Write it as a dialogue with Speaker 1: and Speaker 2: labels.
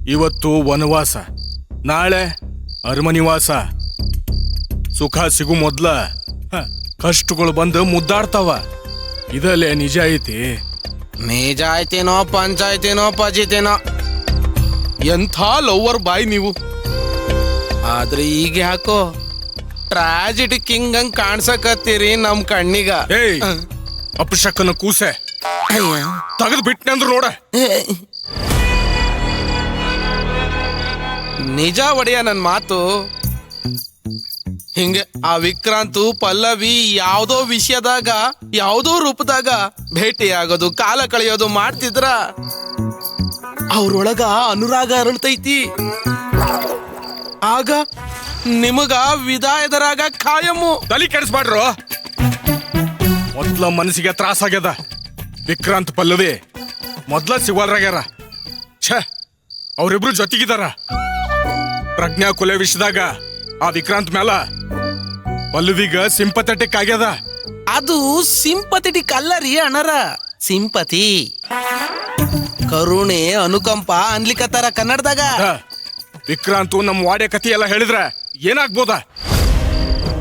Speaker 1: ಇವತ್ತು ವನವಾಸ, ನಾಳೆ ಅರಮನಿವಾಸ. ಸುಖ ಸಿಗು ಮೊದ್ಲ ಕಷ್ಟಗಳು ಬಂದು ಮುದ್ದಾಡ್ತಾವ. ಇದಲ್ಲೇ ನಿಜ ಐತಿ.
Speaker 2: ನಿಜ ಆಯ್ತೇನೋ ಪಂಚಾಯ್ತೇನೋ ಪಜಿತೇನೋ, ಎಂಥ ಲವ್ವರ್ ಬಾಯ್ ನೀವು. ಆದ್ರೆ ಈಗ ಯಾಕೋ ಟ್ರಾಜಿಡಿ ಕಿಂಗ್ ಹಂಗ್ ಕಾಣ್ಸಕತ್ತೀರಿ ನಮ್ ಕಣ್ಣಿಗ.
Speaker 1: ಏಯ್ ಅಪಶಕನ ಕೂಸೆ, ತೆಗೆದು ಬಿಟ್ನೆ ಅಂದ್ರು ನೋಡ.
Speaker 2: ನಿಜ ಒಡೆಯ ನನ್ ಮಾತು. ಹಿಂಗೆ ಆ ವಿಕ್ರಾಂತು ಪಲ್ಲವಿ ಯಾವ್ದೋ ವಿಷಯದಾಗ ಯಾವ್ದೋ ರೂಪದಾಗ ಭೇಟಿಯಾಗೋದು, ಕಾಲ ಕಳೆಯೋದು ಮಾಡ್ತಿದ್ರ ಅವ್ರೊಳಗ ಅನುರಾಗ ಅರಳ್ತೈತಿ. ಆಗ ನಿಮಗ ವಿದಾಯದರಾಗ ಖಾಯಮ್ಮು.
Speaker 1: ತಲಿ ಕೆಡಿಸ್ಬಾಡ್ರು. ಮೊದ್ಲ ಮನಸ್ಸಿಗೆ ತ್ರಾಸಾಗ್ಯದ. ವಿಕ್ರಾಂತ್ ಪಲ್ಲವಿ ಮೊದ್ಲ ಸಿಗೋಲ್ರಾಗ್ಯಾರ. ಛೇ, ಅವ್ರಿಬ್ರು ಜೊತೆಗಿದಾರ. ಪ್ರಜ್ಞಾ ಕೊಲೆ ವಿಷಯದಾಗ ಆ ವಿಕ್ರಾಂತ್ ಮೇಲ ಪಲ್ಲವಿಗ ಸಿಂಪಥೆಟಿಕ್ ಆಗ್ಯದ.
Speaker 2: ಅದು ಸಿಂಪಥೆಟಿಕ್ ಅಲ್ಲ ರೀ ಅಣ್ಣರ, ಸಿಂಪತಿ, ಕರುಣೆ, ಅನುಕಂಪ ಅನ್ಲಿಕತ್ತಾರ ಕನ್ನಡದಾಗ.
Speaker 1: ವಿಕ್ರಾಂತು ನಮ್ ವಾಡೆ ಕಥೆ ಎಲ್ಲ ಹೇಳಿದ್ರ ಏನಾಗ್ಬೋದ?